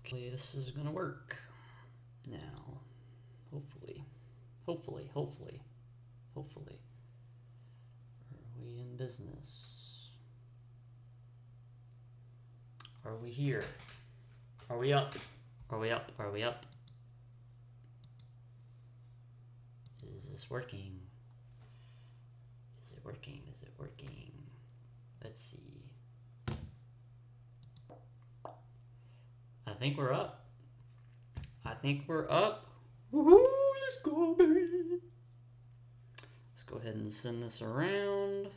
Hopefully this is gonna work. Now, hopefully. Are we in business? Are we here? Are we up? Are we up? Are we up? Is this working? Is it working? Is it working? Let's see. I think we're up. I think we're up. Woohoo! Let's go, baby. Let's go ahead and send this around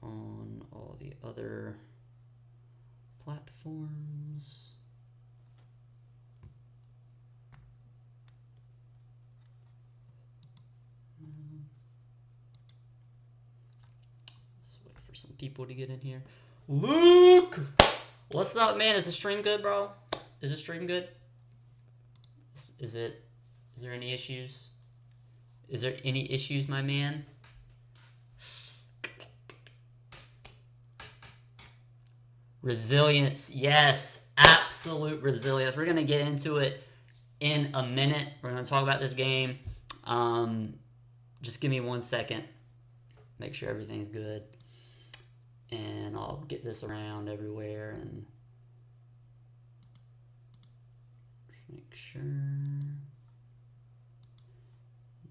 on all the other platforms. Let's wait for some people to get in here. Luke! What's up, man? Is the stream good, bro? Is the stream good? Is there any issues? Is there any issues, my man? Resilience, yes, absolute resilience. We're gonna get into it in a minute. We're gonna talk about this game. Just give me 1 second. Make sure everything's good. And I'll get this around everywhere and make sure.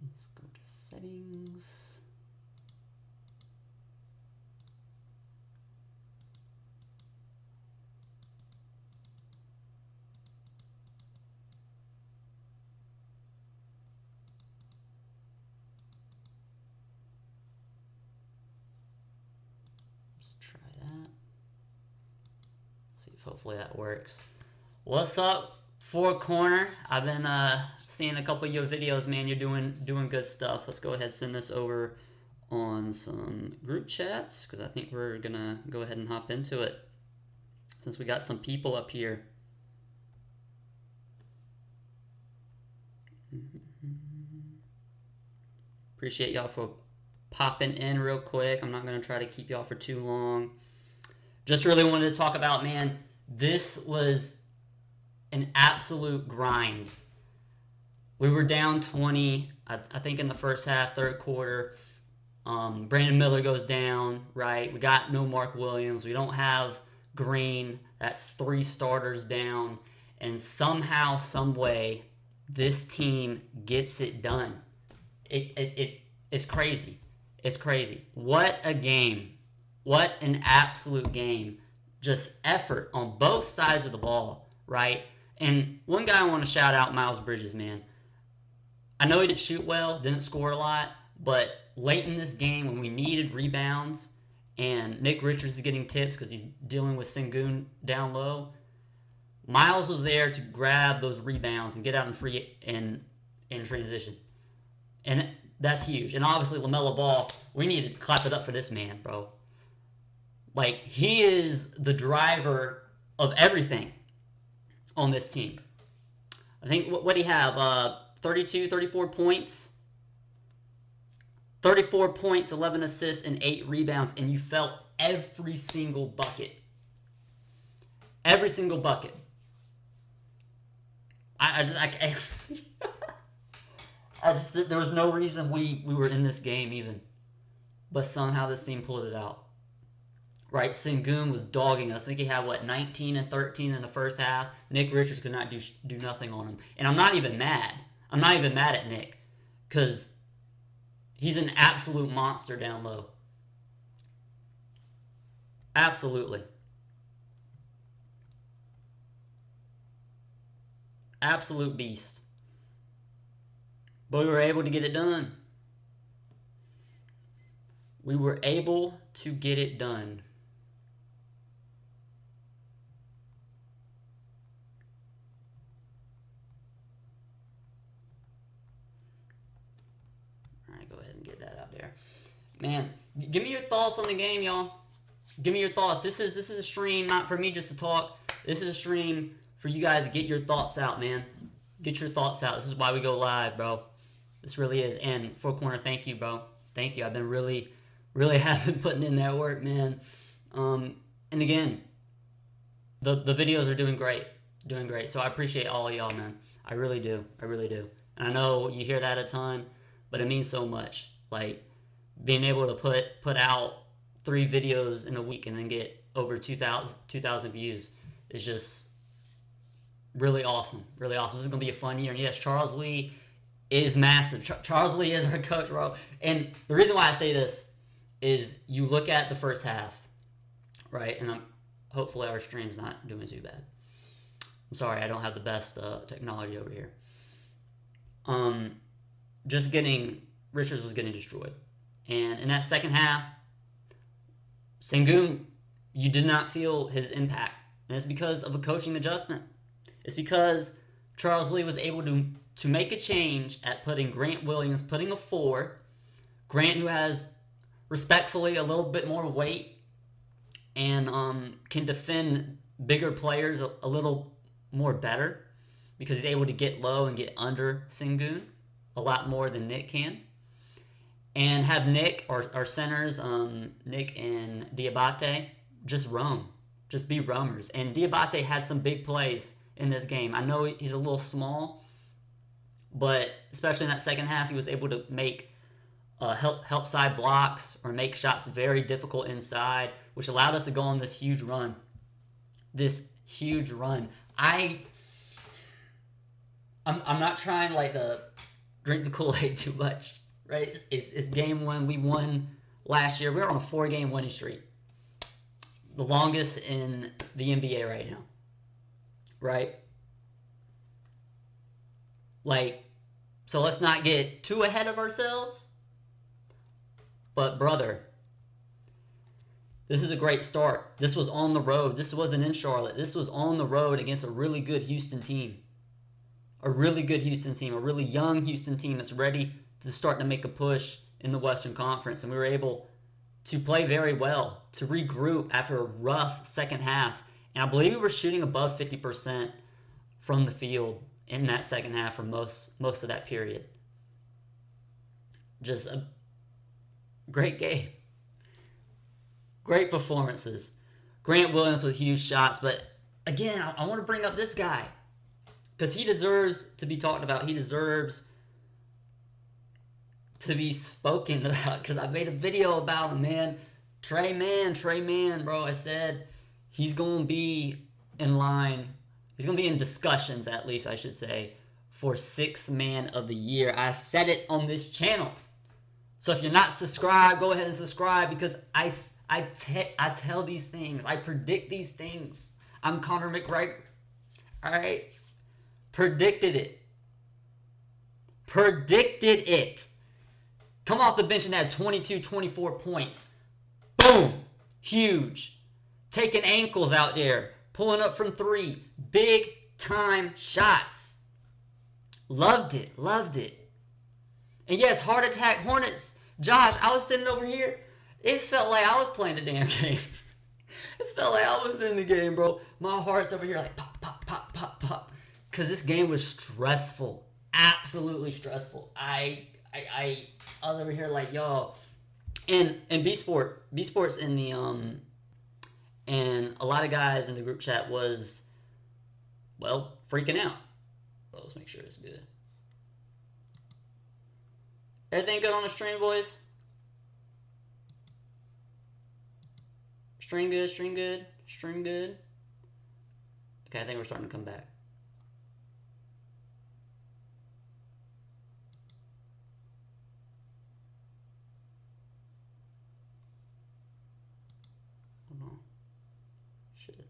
Let's go to settings. Let's try that. See if hopefully that works. What's up? Four Corner. I've been seeing a couple of your videos, man. You're doing good stuff. Let's go ahead and send this over on some group chats because I think we're gonna go ahead and hop into it since we got some people up here. Appreciate y'all for popping in real quick. I'm not gonna try to keep y'all for too long. Just really wanted to talk about, man, this was an absolute grind. We were down 20, I think in the first half, third quarter. Brandon Miller goes down, right? We got no Mark Williams. We don't have Green. That's 3 starters down. And somehow, some way, this team gets it done. It's crazy. It's crazy. What a game. What an absolute game. Just effort on both sides of the ball, right? And one guy I want to shout out, Miles Bridges, man. I know he didn't shoot well, didn't score a lot, but late in this game when we needed rebounds and Nick Richards is getting tips because he's dealing with Sengun down low, Miles was there to grab those rebounds and get out in transition. And that's huge. And obviously LaMelo Ball, we need to clap it up for this man, bro. Like, he is the driver of everything on this team. I think, what do you have? 32, 34 points? 34 points, 11 assists, and 8 rebounds, and you felt every single bucket. Every single bucket. There was no reason we were in this game even. But somehow this team pulled it out. Right, Sengun was dogging us. I think he had, 19 and 13 in the first half. Nick Richards could not do nothing on him. And I'm not even mad. I'm not even mad at Nick. Because he's an absolute monster down low. Absolutely. Absolute beast. But we were able to get it done. We were able to get it done. Alright, go ahead and get that out there. Man, give me your thoughts on the game, y'all. Give me your thoughts. This is a stream not for me just to talk. This is a stream for you guys to get your thoughts out, man. Get your thoughts out. This is why we go live, bro. This really is. And Four Corner, thank you, bro. Thank you. I've been really have been putting in that work, man. And again, the videos are doing great, doing great. So I appreciate all of y'all, man. I really do. I really do. And I know you hear that a ton, but it means so much. Like being able to put out 3 videos in a week and then get over 2,000 views is just really awesome. Really awesome. This is gonna be a fun year. And yes, Charles Lee is massive. Charles Lee is our coach, bro. And the reason why I say this is you look at the first half, right? And hopefully our stream's not doing too bad. I'm sorry, I don't have the best technology over here. Just getting Richards was getting destroyed, and in that second half, Sengun, you did not feel his impact, and it's because of a coaching adjustment. It's because Charles Lee was able to make a change at putting Grant Williams, putting a 4. Grant, who has respectfully a little bit more weight and can defend bigger players a little more better because he's able to get low and get under Sengun a lot more than Nick can. And have Nick, our centers, Nick and Diabate, just roam. Just be roamers. And Diabate had some big plays in this game. I know he's a little small, but especially in that second half, he was able to make help side blocks or make shots very difficult inside, which allowed us to go on this huge run. I'm not trying like to drink the Kool-Aid too much, right? It's game 1. We won last year. We're on a 4-game winning streak, the longest in the NBA right now, right? Like, so let's not get too ahead of ourselves. But brother, this is a great start. This was on the road. This wasn't in Charlotte. This was on the road against a really good Houston team. A really good Houston team. A really young Houston team that's ready to start to make a push in the Western Conference. And we were able to play very well, to regroup after a rough second half. And I believe we were shooting above 50% from the field in that second half for most of that period. Just a great game. Great performances. Grant Williams with huge shots. But again, I want to bring up this guy because he deserves to be talked about. He deserves to be spoken about because I made a video about him, man. Trey Man, bro. I said he's going to be in line. He's going to be in discussions, at least I should say, for 6th Man of the Year. I said it on this channel. So if you're not subscribed, go ahead and subscribe because I tell these things. I predict these things. I'm Connor McGregor. All right? Predicted it. Come off the bench and had 22, 24 points. Boom. Huge. Taking ankles out there. Pulling up from 3. Big time shots. Loved it. And yes, Heart Attack Hornets. Josh, I was sitting over here. It felt like I was playing the damn game. It felt like I was in the game, bro. My heart's over here like pop, pop, pop, pop, pop. Because this game was stressful. Absolutely stressful. I was over here like, y'all. And B-Sports in the, and a lot of guys in the group chat was, well, freaking out. Well, let's make sure it's good. Everything good on the stream, boys? Stream good. Okay, I think we're starting to come back. Hold on. Shit.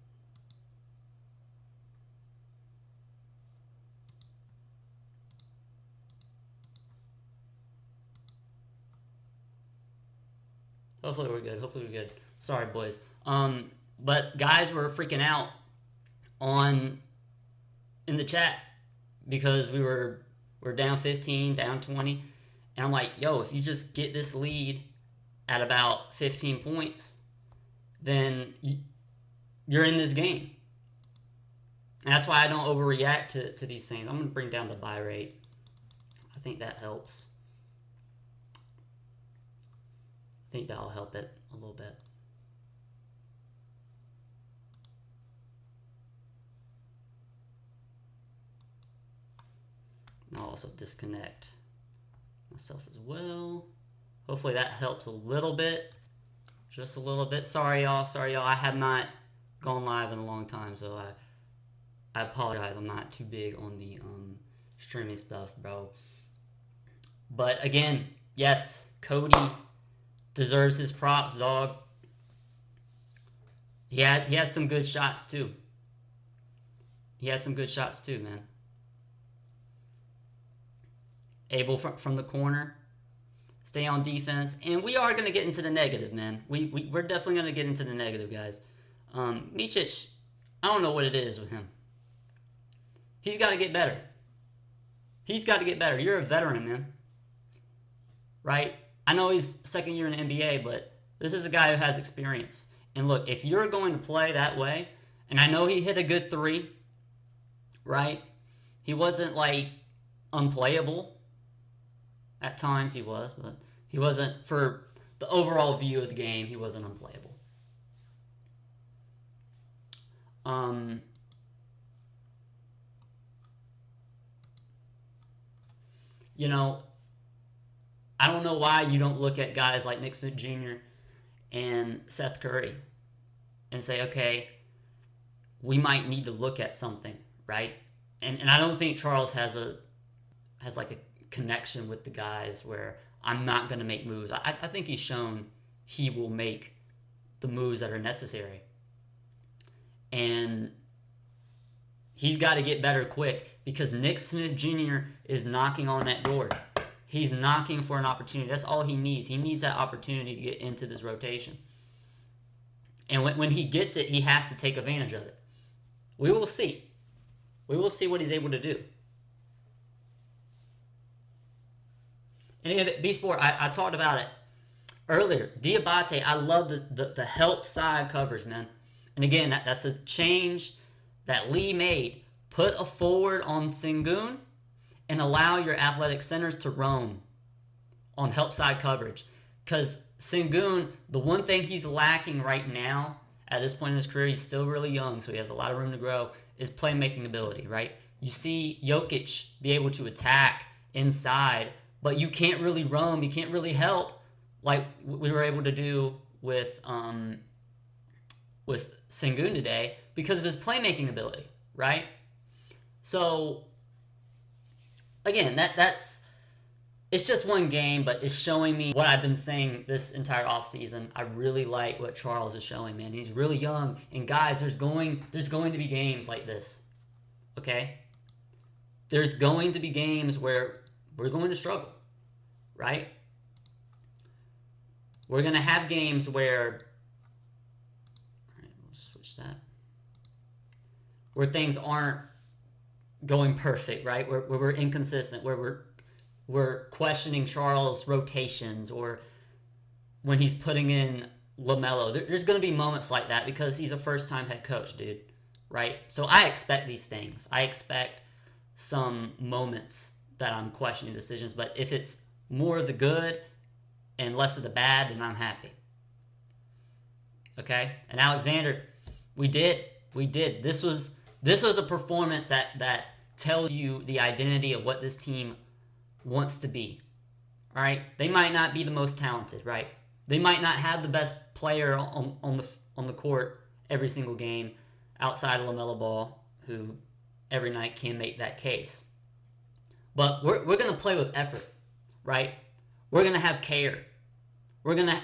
Hopefully we're good. Sorry, boys. But guys were freaking out in the chat because we're down 15, down 20, and I'm like, yo, if you just get this lead at about 15 points, then you're in this game. And that's why I don't overreact to these things. I'm gonna bring down the buy rate. I think that helps. I think that'll help it a little bit. I'll also disconnect myself as well. Hopefully that helps a little bit. Just a little bit. Sorry, y'all. I have not gone live in a long time, so I apologize. I'm not too big on the streaming stuff, bro. But again, yes, Cody deserves his props, dog. He has some good shots too. Man. Able from the corner, stay on defense, and we are going to get into the negative, man. We're definitely going to get into the negative, guys. Micic, I don't know what it is with him. He's got to get better. You're a veteran, man. Right? I know he's second year in the NBA, but this is a guy who has experience. And look, if you're going to play that way, and I know he hit a good three, right? He wasn't like unplayable. At times he was, but he wasn't, for the overall view of the game, he wasn't unplayable. You know, I don't know why you don't look at guys like Nick Smith Jr. and Seth Curry and say, okay, we might need to look at something, right? And I don't think Charles has like a connection with the guys where I'm not going to make moves. I think he's shown he will make the moves that are necessary. And he's got to get better quick because Nick Smith Jr. is knocking on that door. He's knocking for an opportunity. That's all he needs. He needs that opportunity to get into this rotation. And when he gets it, he has to take advantage of it. We will see. We will see what he's able to do. And B-Sport, I talked about it earlier. Diabate, I love the help side coverage, man. And again, that's a change that Lee made. Put a forward on Sengun and allow your athletic centers to roam on help side coverage. Because Sengun, the one thing he's lacking right now, at this point in his career, he's still really young, so he has a lot of room to grow, is playmaking ability, right? You see Jokic be able to attack inside, but you can't really roam, you can't really help like we were able to do with Sengun today because of his playmaking ability, right? So again, that's it's just one game, but it's showing me what I've been saying this entire offseason. I really like what Charles is showing, man. He's really young, and guys, there's going to be games like this, okay? There's going to be games where we're going to struggle, right? We're going to have games where, all right, we'll switch that, where things aren't going perfect, right? Where we're inconsistent, where we're questioning Charles' rotations, or when he's putting in LaMelo. There's going to be moments like that because he's a first-time head coach, dude, right? So I expect these things. I expect some moments that I'm questioning decisions, but if it's more of the good and less of the bad, then I'm happy. Okay? And Alexander, we did. This was a performance that tells you the identity of what this team wants to be. All right? They might not be the most talented, right? They might not have the best player on the court every single game outside of LaMelo Ball, who every night can make that case. But we're going to play with effort, right? We're going to have care. We're going to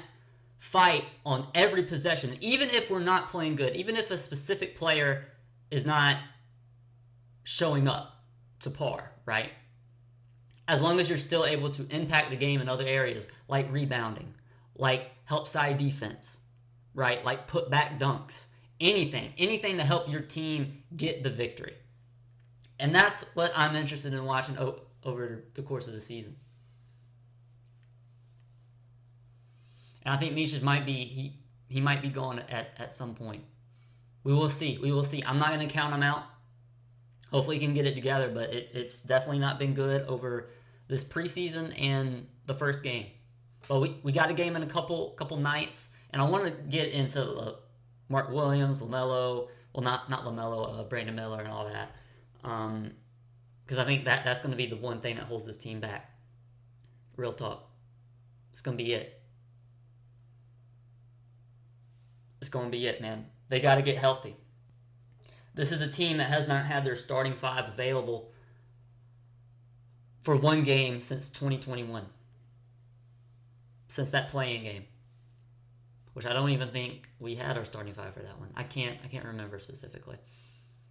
fight on every possession, even if we're not playing good, even if a specific player is not showing up to par, right? As long as you're still able to impact the game in other areas, like rebounding, like help side defense, right? Like put back dunks, anything to help your team get the victory. And that's what I'm interested in watching over the course of the season. And I think Micic might be he might be gone at some point. We will see. I'm not going to count him out. Hopefully he can get it together, but it's definitely not been good over this preseason and the first game. But we got a game in a couple nights, and I want to get into Mark Williams, LaMelo, well not LaMelo, Brandon Miller and all that. Because I think that's going to be the one thing that holds this team back. Real talk. It's going to be it. It's going to be it, man. They got to get healthy. This is a team that has not had their starting five available for one game since 2021. Since that playing game. Which I don't even think we had our starting five for that one. I can't remember specifically.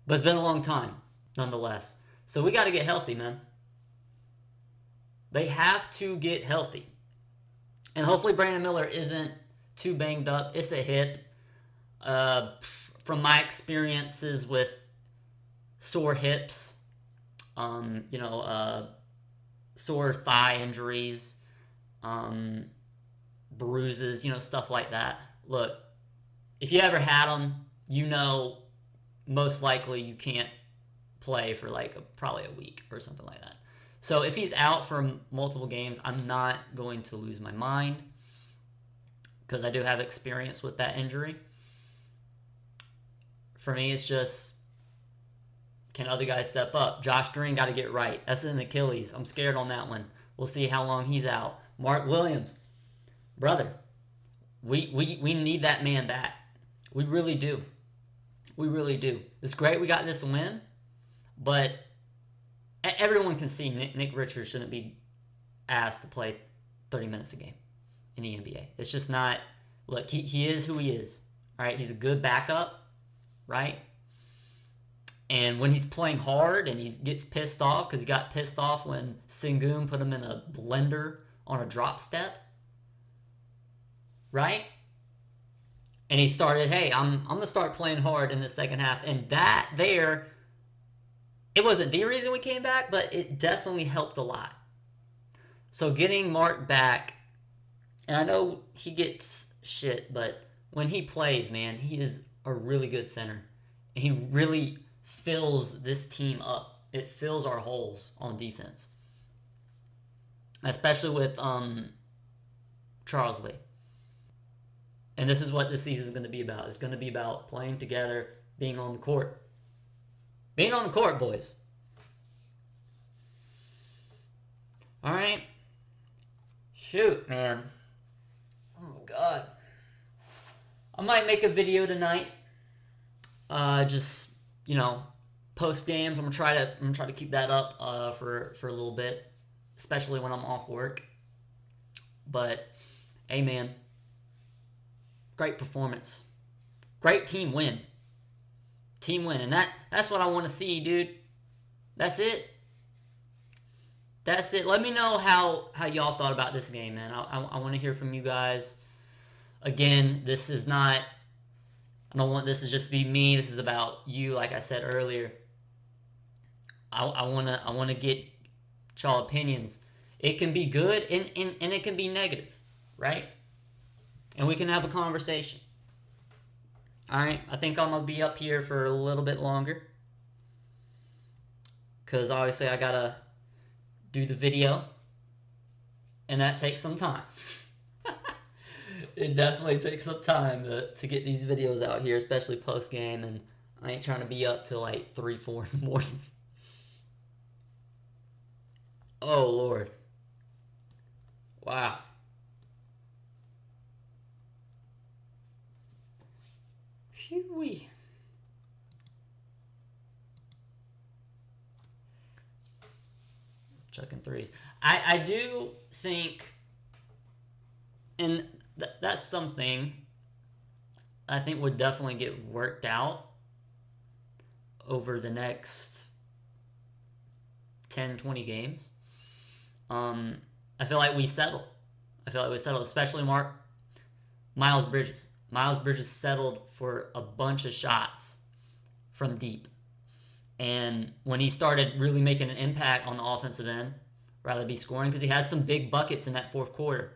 But it's been a long time, nonetheless. So we got to get healthy, man. They have to get healthy. And hopefully Brandon Miller isn't too banged up. It's a hip. From my experiences with sore hips, sore thigh injuries, bruises, stuff like that. Look, if you ever had them, most likely you can't play for probably a week or something like that. So if he's out for multiple games, I'm not going to lose my mind because I do have experience with that injury. For me, it's just, can other guys step up? Josh Green got to get right. That's an Achilles. I'm scared on that one. We'll see how long he's out. Mark Williams, brother, we need that man back. We really do. We really do. It's great we got this win, but everyone can see Nick Richards shouldn't be asked to play 30 minutes a game in the NBA. It's just not. Look, he is who he is. All right, he's a good backup. Right? And when he's playing hard and he gets pissed off, because he got pissed off when Sengun put him in a blender on a drop step, right? And he started, hey, I'm going to start playing hard in the second half. And that there, it wasn't the reason we came back, but it definitely helped a lot. So getting Mark back, and I know he gets shit, but when he plays, man, he is a really good center. And he really fills this team up. It fills our holes on defense. Especially with Charles Lee. And this is what this season is going to be about. It's going to be about playing together, being on the court. Being on the court, boys. All right. Shoot, man. Oh, God. I might make a video tonight. Post games. I'm gonna try to keep that up for a little bit, especially when I'm off work. But hey, man, great performance, great team win, and that's what I want to see, dude. That's it. Let me know how y'all thought about this game, man. I want to hear from you guys. Again, this is not. I don't want this to just be me. This is about you, like I said earlier. I wanna get y'all opinions. It can be good and it can be negative, right? And we can have a conversation. Alright, I think I'm gonna be up here for a little bit longer. Because obviously I gotta do the video. And that takes some time. It definitely takes some time to get these videos out here, especially post-game, and I ain't trying to be up till 3, 4 in the morning. Oh, Lord. Wow. Phew-wee. Chucking threes. I do think, and that's something I think would definitely get worked out over the next 10, 20 games. I feel like we settled. Especially Miles Bridges. Miles Bridges settled for a bunch of shots from deep. And when he started really making an impact on the offensive end, rather be scoring, because he had some big buckets in that fourth quarter.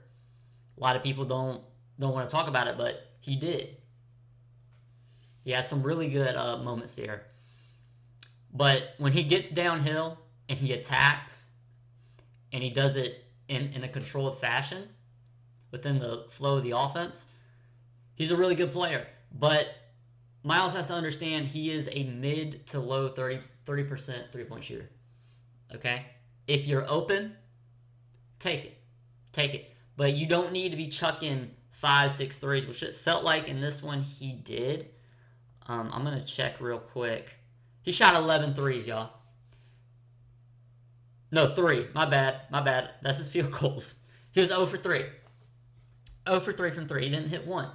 A lot of people don't want to talk about it, but he did. He had some really good moments there. But when he gets downhill and he attacks, and he does it in a controlled fashion within the flow of the offense, he's a really good player. But Miles has to understand he is a mid to low 30% three-point shooter. Okay? If you're open, take it. Take it. But you don't need to be chucking 5, 6 threes, which it felt like in this one he did. I'm going to check real quick. He shot 11 threes, y'all. No, 3. My bad. My bad. That's his field goals. He was 0 for 3. 0 for 3 from 3. He didn't hit one.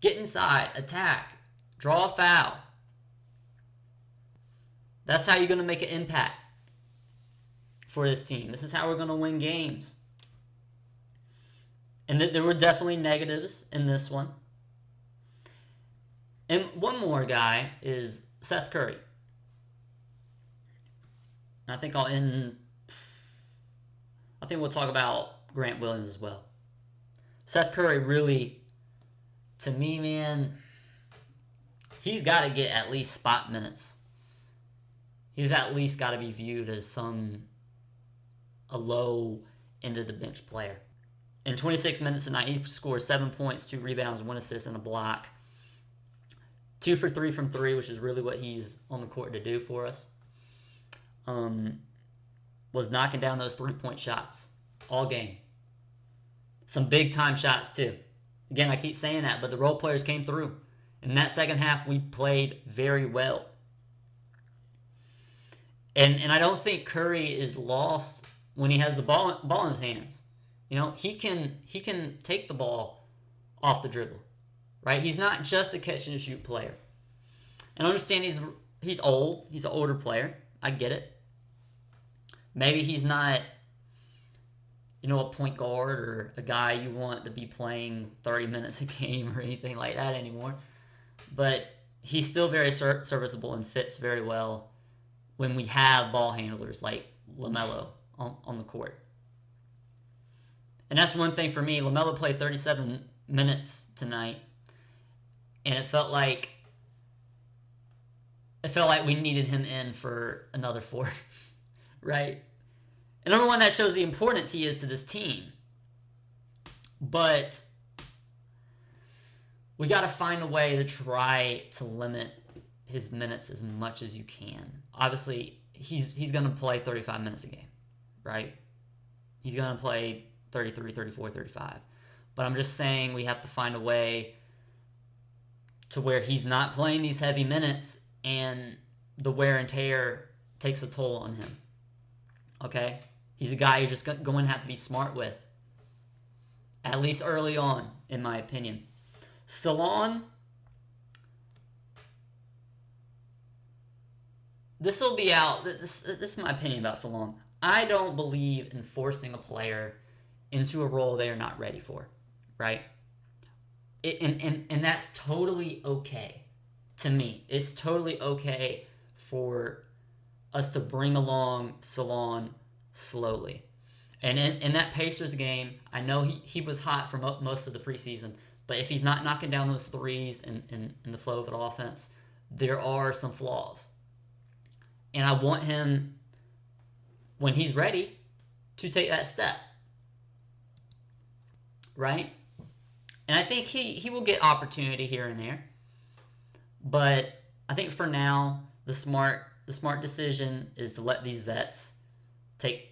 Get inside. Attack. Draw a foul. That's how you're going to make an impact for this team. This is how we're going to win games. And there were definitely negatives in this one. And one more guy is Seth Curry. I think we'll talk about Grant Williams as well. Seth Curry really, to me, man, he's got to get at least spot minutes. He's at least got to be viewed as a low end of the bench player. In 26 minutes tonight, he scores 7 points, 2 rebounds, 1 assist, and a block. 2 for 3 from 3, which is really what he's on the court to do for us. Was knocking down those 3-point shots all game. Some big-time shots, too. Again, I keep saying that, but the role players came through. In that second half, we played very well. And I don't think Curry is lost when he has the ball in his hands. You know, he can take the ball off the dribble, right? He's not just a catch-and-shoot player. And I understand he's old. He's an older player. I get it. Maybe he's not, a point guard or a guy you want to be playing 30 minutes a game or anything like that anymore. But he's still very serviceable and fits very well when we have ball handlers like LaMelo on the court. And that's one thing for me. LaMelo played 37 minutes tonight, and it felt like we needed him in for another 4, right? And number one, that shows the importance he is to this team. But we got to find a way to try to limit his minutes as much as you can. Obviously, he's going to play 35 minutes a game, right? He's going to play 33, 34, 35. But I'm just saying we have to find a way to where he's not playing these heavy minutes and the wear and tear takes a toll on him. Okay? He's a guy you're just going to have to be smart with. At least early on, in my opinion. Salon, this will be out. This is my opinion about Salon. I don't believe in forcing a player into a role they are not ready for, right? And that's totally okay to me. It's totally okay for us to bring along Salon slowly. And in that Pacers game, I know he was hot for most of the preseason, but if he's not knocking down those threes in the flow of an offense, there are some flaws. And I want him, when he's ready, to take that step. Right? And I think he will get opportunity here and there. But I think for now, the smart decision is to let these vets take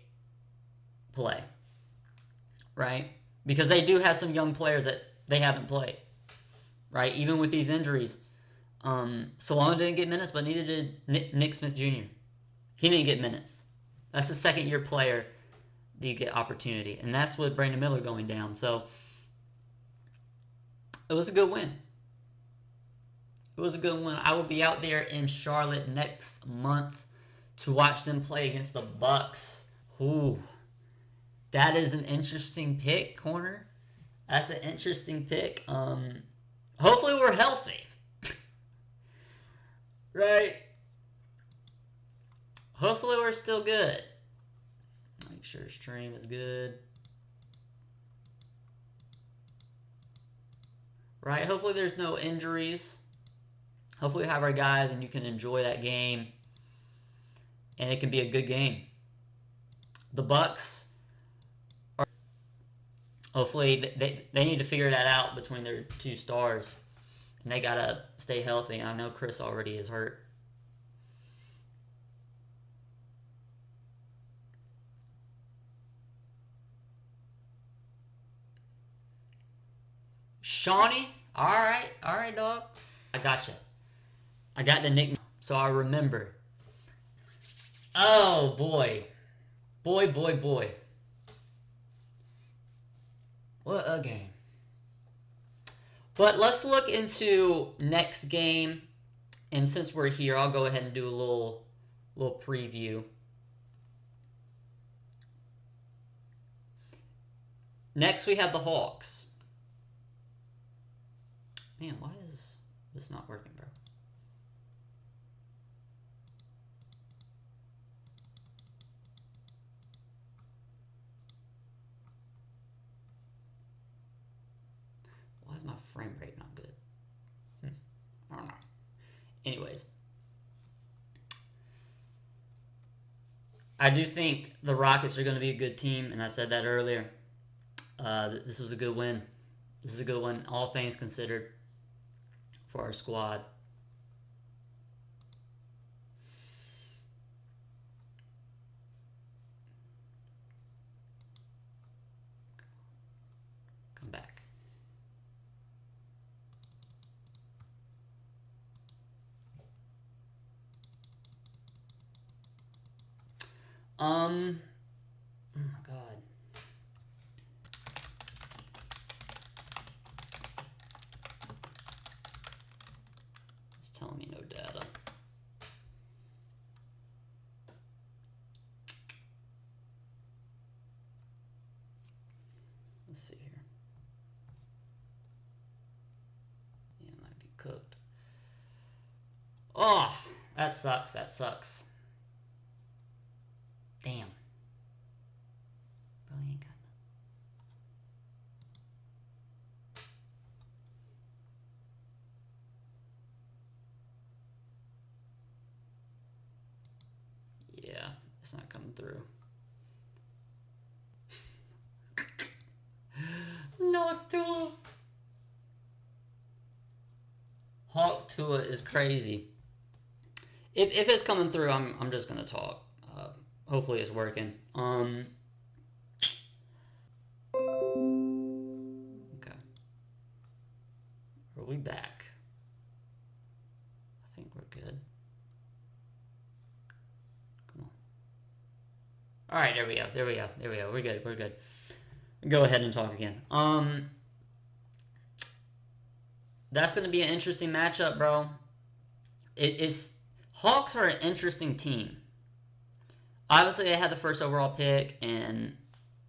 play. Right? Because they do have some young players that they haven't played. Right? Even with these injuries. Salon didn't get minutes, but neither did Nick Smith Jr. He didn't get minutes. That's a second-year player that you get opportunity. And that's with Brandon Miller going down. So it was a good win. It was a good win. I will be out there in Charlotte next month to watch them play against the Bucks. Ooh, that is an interesting pick, Corner. That's an interesting pick. Hopefully we're healthy. Right? Hopefully we're still good. Make sure stream is good. Right? Hopefully there's no injuries. Hopefully we have our guys and you can enjoy that game. And it can be a good game. The Bucks are... Hopefully they need to figure that out between their two stars. And they got to stay healthy. I know Chris already is hurt. Shawnee. All right, dog. I gotcha. I got the nickname, so I remember. Oh boy, boy. What a game. But let's look into next game, and since we're here, I'll go ahead and do a little preview. Next, we have the Hawks. Man, why is this not working, bro? Why is my frame rate not good? I don't know. Anyways. I do think the Rockets are going to be a good team, and I said that earlier. This was a good win. This is a good one, all things considered, for our squad. Come back. Oh my God. It's telling me no data. Let's see here. Yeah, it might be cooked. Oh, that sucks. Damn. Really ain't got nothing. Yeah, it's not coming through. Not Tua. Hawk Tua is crazy. If it's coming through, I'm just gonna talk. Hopefully it's working. Okay. Are we back? I think we're good. Come on. All right, there we go. We're good. Go ahead and talk again. That's going to be an interesting matchup, bro. Hawks are an interesting team. Obviously, they had the first overall pick, and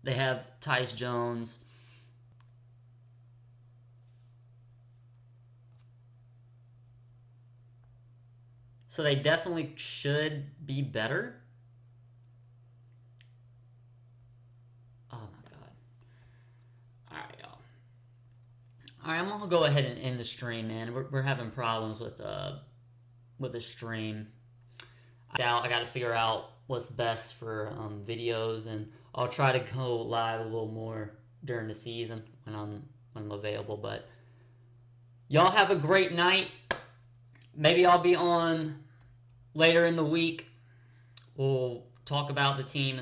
they have Tyus Jones. So they definitely should be better. Oh my God. Alright, y'all. Alright, I'm gonna go ahead and end the stream, man. We're having problems with the stream. I gotta figure out what's best for videos, and I'll try to go live a little more during the season when I'm available. But y'all have a great night. Maybe I'll be on later in the week. We'll talk about the team